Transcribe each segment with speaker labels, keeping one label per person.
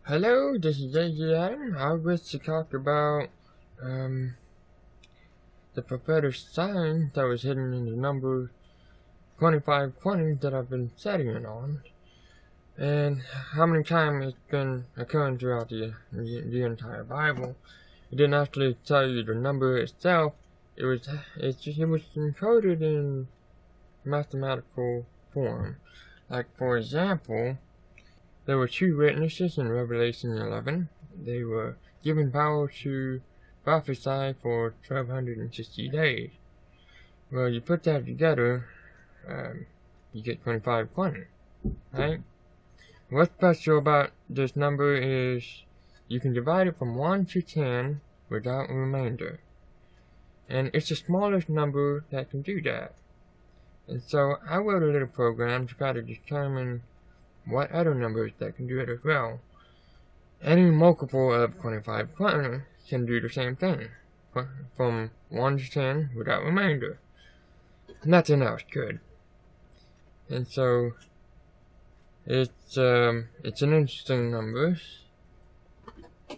Speaker 1: Hello, this is JJ Adam. I wish to talk about the prophetic sign that was hidden in the number 2520 that I've been studying on, and how many times it's been occurring throughout the entire Bible. It didn't actually tell you the number itself. It was encoded in mathematical form. Like, for example, there were two witnesses in Revelation 11. They were given power to prophesy for 1260 days. Well, you put that together, you get 2520, right? What's special about this number is you can divide it from 1 to 10 without a remainder. And it's the smallest number that can do that. And so I wrote a little program to try to determine what other numbers that can do it as well. Any multiple of 2520 can do the same thing, from 1 to 10 without remainder. Nothing else could. And so it's an interesting number.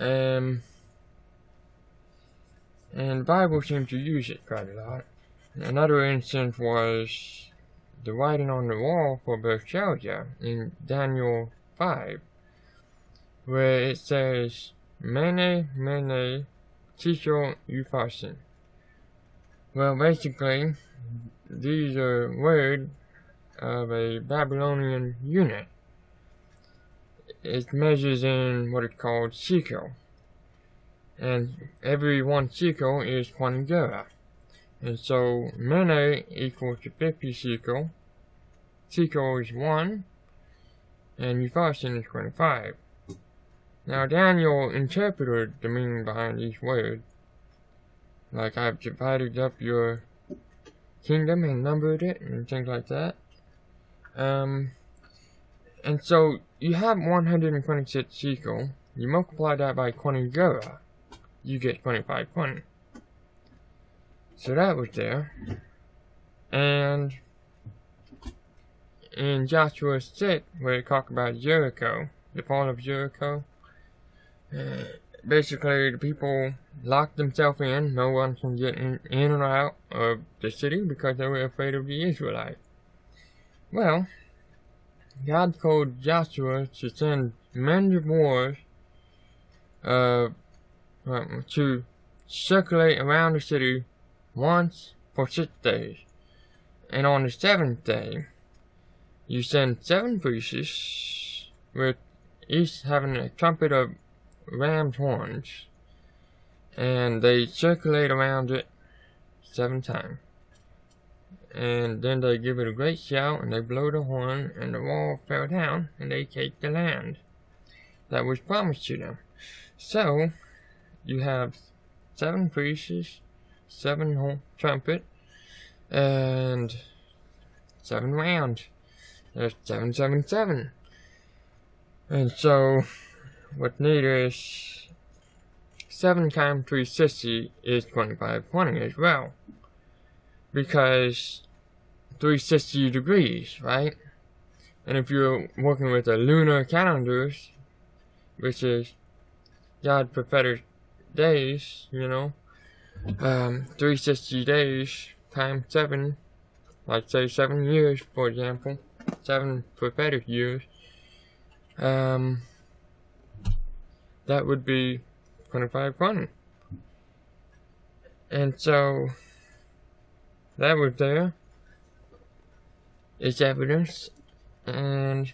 Speaker 1: And the Bible seems to use it quite a lot. Another instance was the writing on the wall for Belshazzar in Daniel 5, where it says, Mene, Mene, Tekel, Upharsin. Well, basically, these are words of a Babylonian unit. It measures in what is called shekel, and every 1 shekel is 20 gerah. And so, Mene equals to 50 shekel, Tekel is 1, and Upharsin is 25. Now, Daniel interpreted the meaning behind each word. Like, I've divided up your kingdom and numbered it, and things like that. And so, you have 126 shekel, you multiply that by 20 gerah, you get 2520. So that was there. And in Joshua 6, where it talks about Jericho, the fall of Jericho, basically the people locked themselves in. No one can get in or out of the city because they were afraid of the Israelites. Well, God told Joshua to send men of war to circulate around the city once for 6 days. And on the 7th day, you send 7 priests, with each having a trumpet of ram's horns, and they circulate around it 7 times. And then they give it a great shout, and they blow the horn, and the wall fell down, and they take the land that was promised to them. So, you have 7 priests, 7 trumpet, and 7 rounds. There's 777. And so, what's neat is 7 times 360 is 2520 as well. Because 360 degrees, right? And if you're working with the lunar calendars, which is God's prophetic days, 360 days times 7, like say 7 years, for example, 7 prophetic years, that would be 2520. And so, that was there. It's evidence. And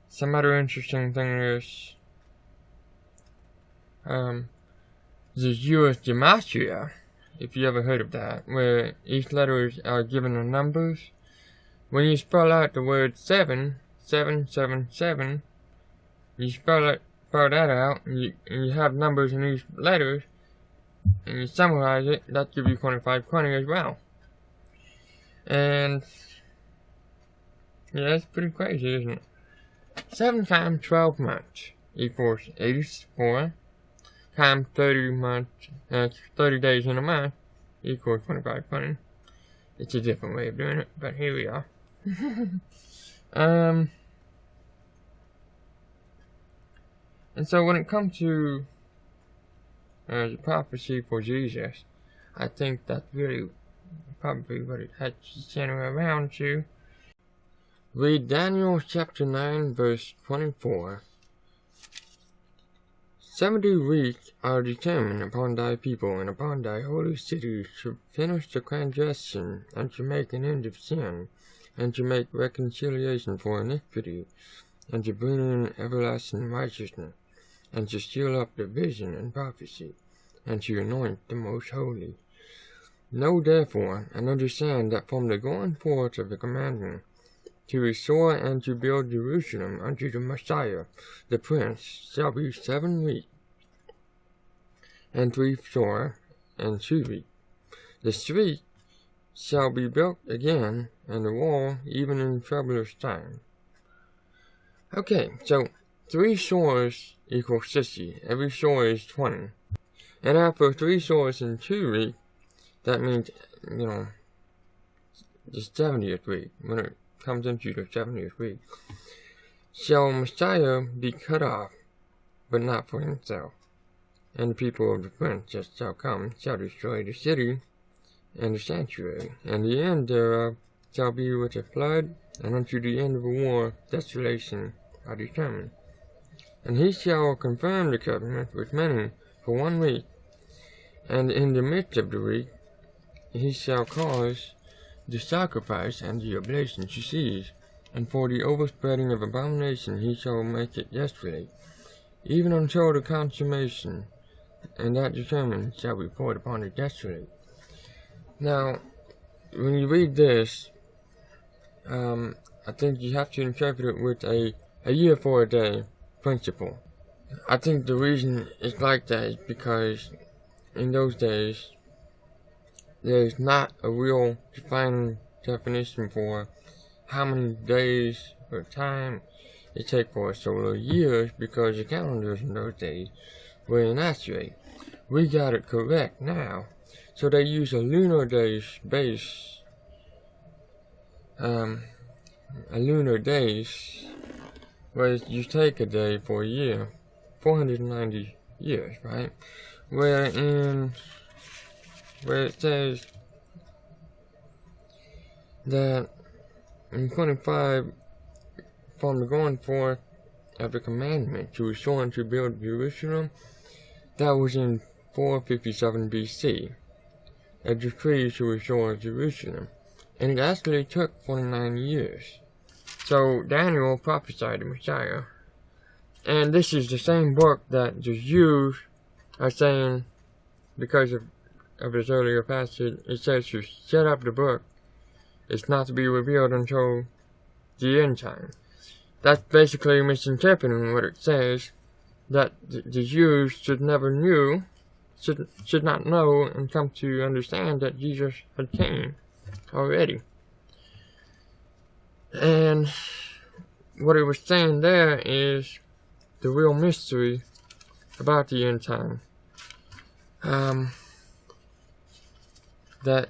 Speaker 1: some other interesting thing is, the Jewish gematria, if you ever heard of that, where each letters are given the numbers. When you spell out the word 7, 777, you spell that out, and you have numbers in each letters, and you summarize it, that gives you 2520 as well. And yeah, that's pretty crazy, isn't it? 7 times 12 months equals 84. Times 30 days in a month equals 2520. It's a different way of doing it, but here we are. And so when it comes to the prophecy for Jesus, I think that's really probably what it has to center around to. Read Daniel chapter 9 verse 24. 70 weeks are determined upon thy people and upon thy holy city to finish the transgression, and to make an end of sin, and to make reconciliation for iniquity, and to bring in everlasting righteousness, and to seal up the vision and prophecy, and to anoint the most holy. Know therefore, and understand that from the going forth of the commandment to restore and to build Jerusalem unto the Messiah, the Prince, shall be 7 weeks, and 62 weeks. The street shall be built again, and the wall even in troublous time. Okay, so 3 shores equals 60. Every shore is 20. And after 3 shores in 2 weeks, that means, the 70th week, when it comes into the 70th week, shall Messiah be cut off, but not for himself. And the people of the prince that shall come shall destroy the city and the sanctuary, and the end thereof shall be with a flood, and unto the end of a war desolation are determined. And he shall confirm the covenant with many for 1 week, and in the midst of the week he shall cause the sacrifice and the oblation to cease, and for the overspreading of abomination he shall make it desolate, even until the consummation, and that determined shall be poured upon the desolate. Now, when you read this, I think you have to interpret it with a year for a day principle. I think the reason it's like that is because in those days, there's not a real defining definition for how many days or time it takes for a solar years, because the calendars in those days were inaccurate. We got it correct now. So they use a lunar days base, a lunar days, where you take a day for a year, 490 years, right? Where it says that in 25, from the going forth of the commandment to restore and to build Jerusalem, that was in 457 BC, a decree to restore Jerusalem, and it actually took 49 years. So Daniel prophesied the Messiah, and this is the same book that the Jews are saying, because of this earlier passage, it says to shut up the book. It's not to be revealed until the end time. That's basically misinterpreting what it says, that the Jews should not know and come to understand that Jesus had came already. And what it was saying there is the real mystery about the end time. That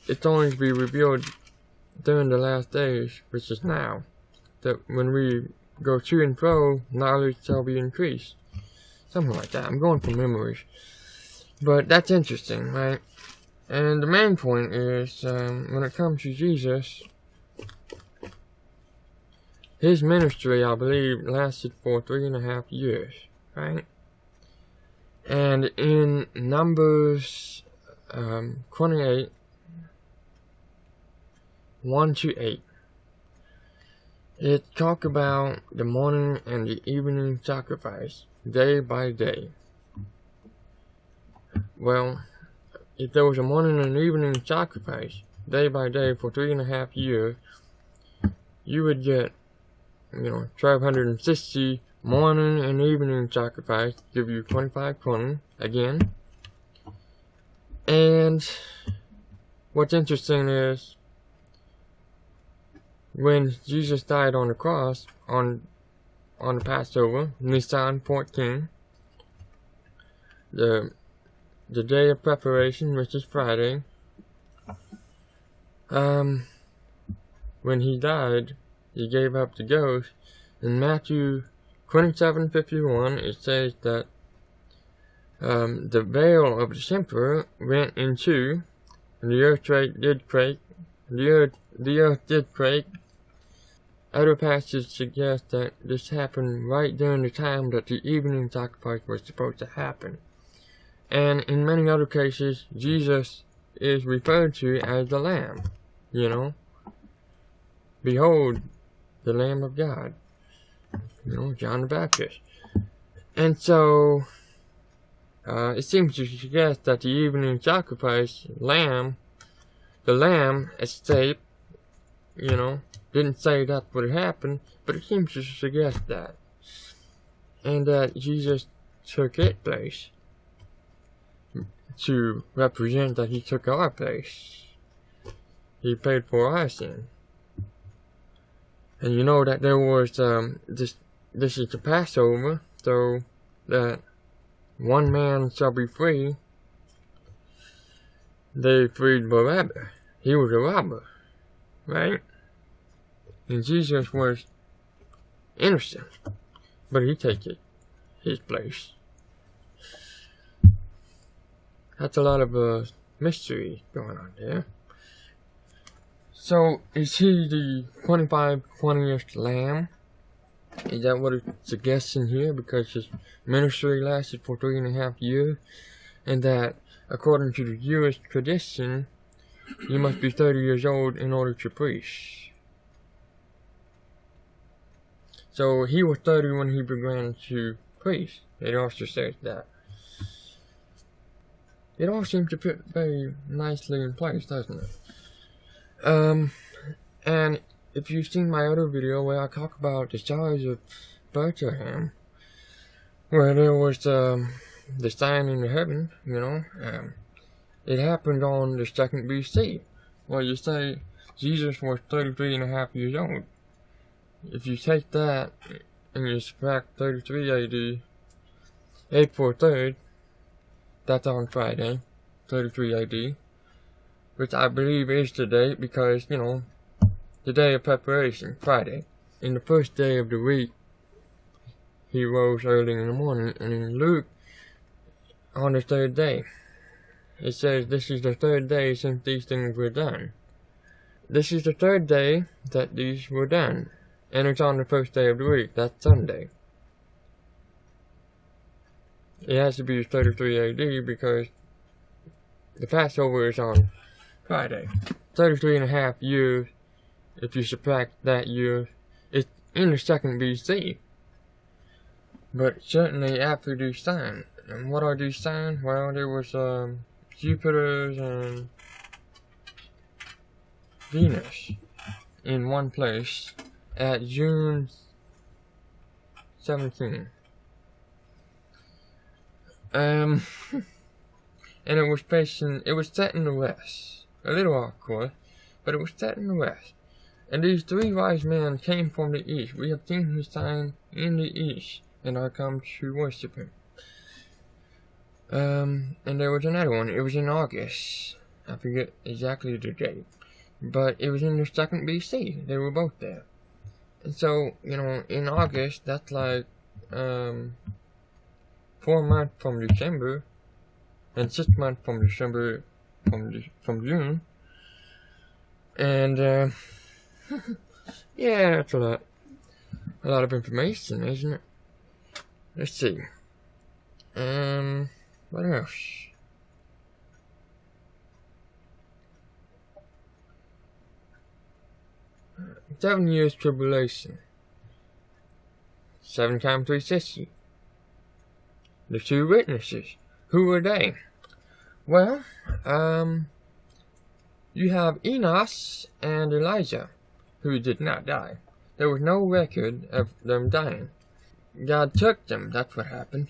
Speaker 1: it's only to be revealed during the last days, which is now. That when we go to and fro, knowledge shall be increased. Something like that. I'm going from memories. But that's interesting, right? And the main point is, when it comes to Jesus, his ministry, I believe, lasted for 3.5 years, right? And in Numbers 28, 1-8, it talks about the morning and the evening sacrifice, day by day. Well, if there was a morning and evening sacrifice, day by day for 3.5 years, you would get, 1,260 morning and evening sacrifice, give you 25/20 again. And what's interesting is, when Jesus died on the cross, on the Passover, Nisan 14, the day of preparation, which is Friday, when he died, he gave up the ghost. In Matthew 27:51, it says that the veil of the temple went in two, and the earth did quake. The earth did quake. Other passages suggest that this happened right during the time that the evening sacrifice was supposed to happen. And in many other cases, Jesus is referred to as the Lamb. You know, behold, the Lamb of God. You know, John the Baptist. And so, it seems to suggest that the evening sacrifice, the lamb escaped, you know, didn't say that would happen, but it seems to suggest that. And that Jesus took its place to represent that he took our place. He paid for our sin. And you know that there was, this is the Passover, so that one man shall be free. They freed Barabbas. He was a robber, right? And Jesus was innocent, but he took his place. That's a lot of mystery going on there. So, is he the 20th Lamb? Is that what it suggests in here? Because his ministry lasted for 3.5 years, and that, according to the Jewish tradition, you must be 30 years old in order to preach. So he was 30 when he began to preach. It also says that. It all seems to fit very nicely in place, doesn't it? And if you've seen my other video where I talk about the stars of Bethlehem, where there was the sign in the heaven, you know, it happened on the 2nd BC. Well, you say Jesus was 33.5 years old. If you take that and you subtract 33 AD, April 3rd, that's on Friday, 33 AD, which I believe is the date because, you know, the day of preparation, Friday. In the first day of the week, he rose early in the morning, and in Luke, on the 3rd day, it says this is the 3rd day since these things were done. This is the 3rd day that these were done, and it's on the first day of the week, that's Sunday. It has to be 33 AD because the Passover is on Friday. 33.5 years, if you subtract that year, it's in the 2nd BC. But certainly after these signs. And what are these signs? Well, there was Jupiter and Venus in one place at June 17. And it was set in the west. A little off course, but it was set in the west. And these 3 wise men came from the east. We have seen his sign in the east, and are come to worship him. And there was another one. It was in August. I forget exactly the date. But it was in the 2nd BC. They were both there. And so, you know, in August, that's like 4 months from December, and 6 months from December, from June. And yeah, that's a lot of information, isn't it? Let's see. What else? Seven years tribulation. 7 times 360. The 2 witnesses. Who were they? Well, you have Enos and Elijah, who did not die. There was no record of them dying. God took them, that's what happened.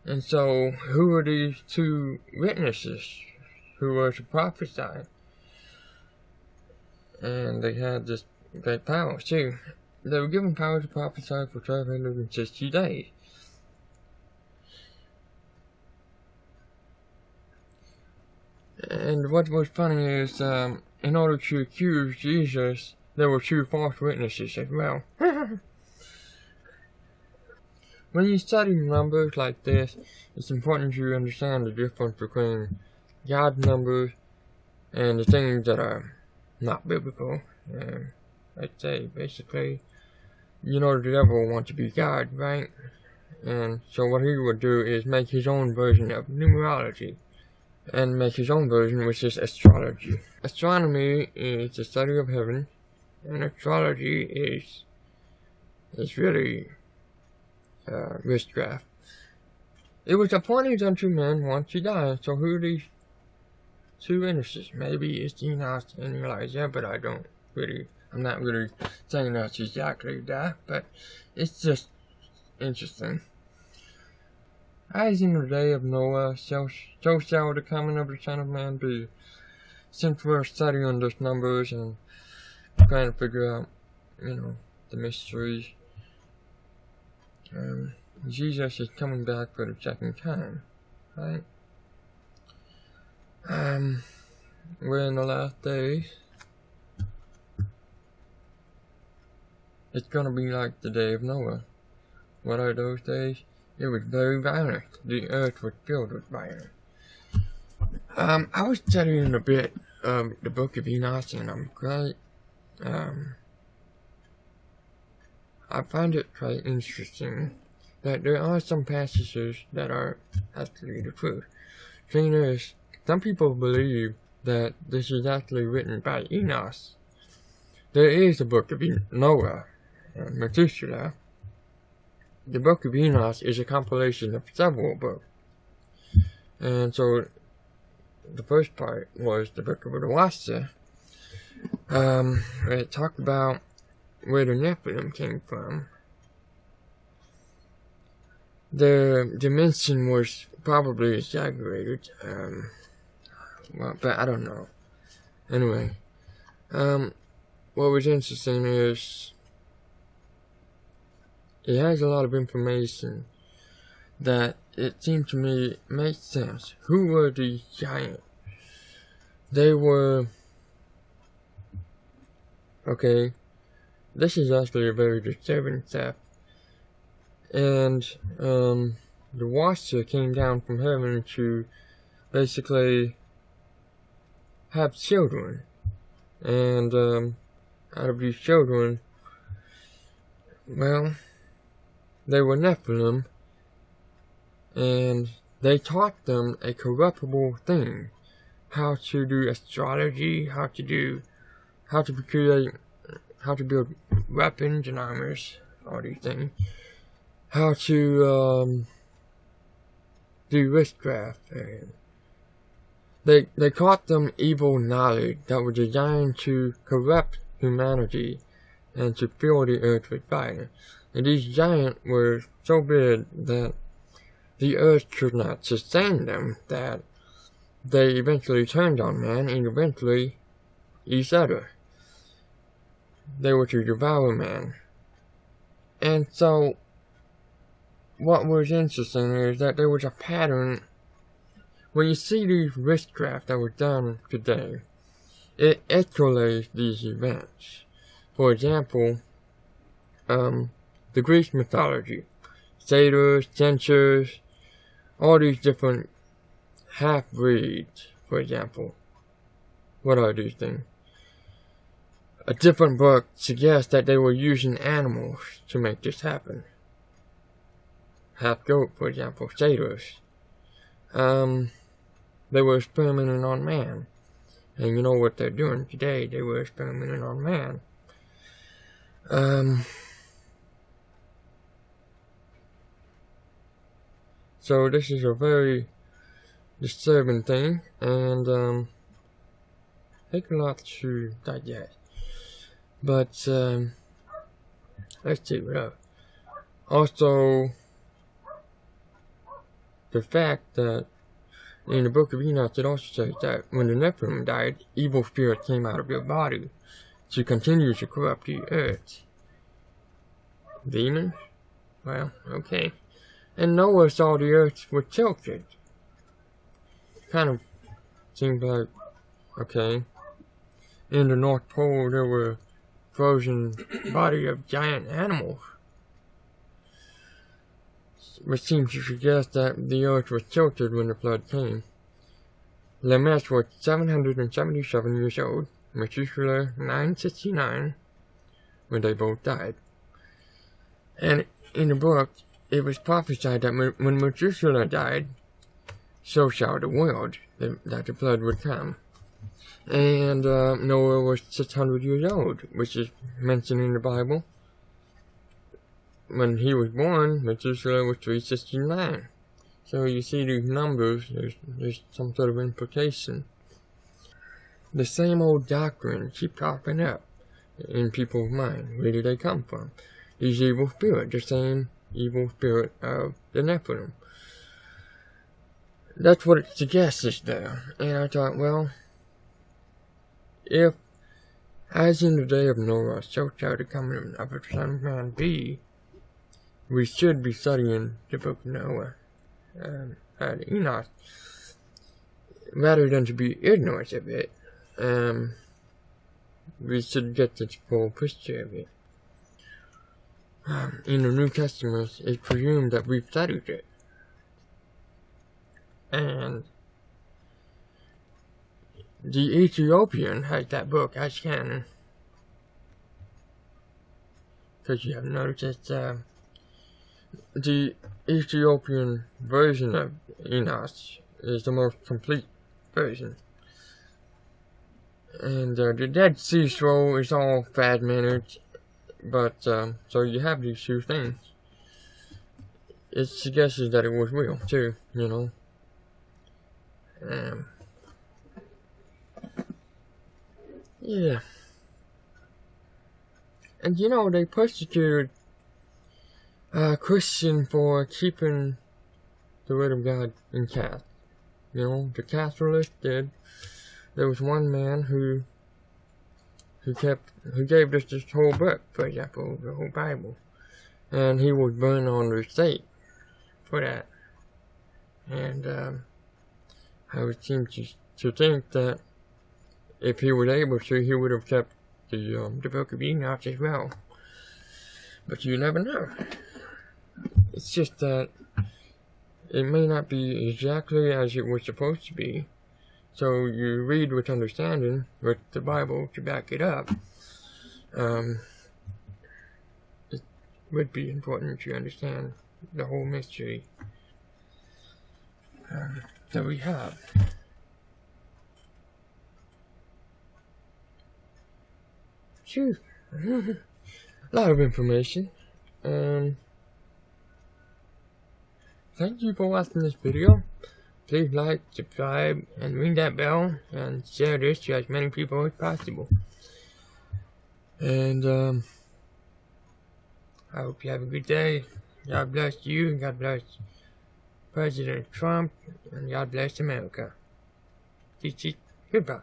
Speaker 1: And so, who were these 2 witnesses who were to prophesy? And they had this great power too. They were given power to prophesy for 1260 days. And what was funny is, in order to accuse Jesus, there were 2 false witnesses as well. when you study numbers like this, it's important you understand the difference between God numbers and the things that are not biblical. Let's say, basically, you know the devil wants to be God, right? And so what he would do is make his own version of numerology, and make his own version, which is astrology. Astronomy is the study of heaven, and astrology is really witchcraft. It was appointed unto men once to die. So who are these two witnesses? Maybe it's Enoch and Elijah, but I'm not really saying that's exactly that, but it's just interesting. As in the day of Noah, so shall the coming of the Son of Man be. Since we're studying those numbers and trying to figure out, the mysteries, Jesus is coming back for the second time, right? We're in the last days. It's gonna be like the day of Noah. What are those days? It was very violent. The earth was filled with violence. I was studying a bit of the book of Enoch, and I'm quite, I find it quite interesting that there are some passages that are actually the truth. Thing is, some people believe that this is actually written by Enoch. There is a book of Noah and Methuselah. The book of Enoch is a compilation of several books. And so, the first part was the book of Owasso. It talked about where the Nephilim came from. The dimension was probably exaggerated, but I don't know. Anyway, what was interesting is it has a lot of information that it seemed to me makes sense. Who were these giants? They were... Okay, this is actually a very disturbing theft. And, the Watcher came down from heaven to basically have children. And, out of these children, well, they were Nephilim, and they taught them a corruptible thing. How to do astrology, how to build weapons and armors, all these things. How to do witchcraft, and they taught them evil knowledge that was designed to corrupt humanity and to fill the earth with violence. And these giants were so big that the earth could not sustain them, that they eventually turned on man and eventually each other. They were to devour man. And so, what was interesting is that there was a pattern. When you see these witchcraft that were done today, it echoes these events. For example, the Greek mythology, satyrs, centaurs, all these different half-breeds, for example. What are these things? A different book suggests that they were using animals to make this happen. Half-goat, for example, satyrs. They were experimenting on man. And you know what they're doing today, they were experimenting on man. So this is a very disturbing thing, and take a lot to digest. But let's take it up. Also, the fact that in the book of Enoch it also says that when the Nephilim died, evil spirits came out of their body to continue to corrupt the earth. Demons? Well, okay. And Noah saw the earth was tilted. Kind of seems like, okay. In the North Pole there were frozen body of giant animals. which seems to suggest that the earth was tilted when the flood came. Lamech was 777 years old, Methuselah 969, when they both died. And in the book, it was prophesied that when Methuselah died, so shall the world, that the flood would come. And Noah was 600 years old, which is mentioned in the Bible. When he was born, Methuselah was 369. So you see these numbers, there's some sort of implication. The same old doctrine keep popping up in people's mind. Where do they come from? These evil spirits, the same evil spirit of the Nephilim. That's what it suggests there. And I thought, well, if, as in the day of Noah, so shall the coming of the Son of Man be, we should be studying the book of Noah and Enoch, rather than to be ignorant of it. We should get the full picture of it. In the New Testament, it's presumed that we've studied it. And the Ethiopian has that book as canon. Because you have noticed that the Ethiopian version of Enoch is the most complete version. And the Dead Sea Scroll is all fragmented, but so you have these two things. It suggests that it was real too, you know. Yeah. And you know, they persecuted a Christian for keeping the Word of God intact. You know, the Catholics did. There was one man who gave us this whole book, for example, the whole Bible. And he was burned on the stake for that. And I would seem to think that if he was able to, he would have kept the book of Enoch as well. But you never know. It's just that it may not be exactly as it was supposed to be. So you read with understanding, with the Bible to back it up. It would be important to understand the whole mystery that we have. Phew. A lot of information. Thank you for watching this video. Please like, subscribe, and ring that bell, and share this to as many people as possible. And I hope you have a good day. God bless you, and God bless President Trump, and God bless America. Goodbye.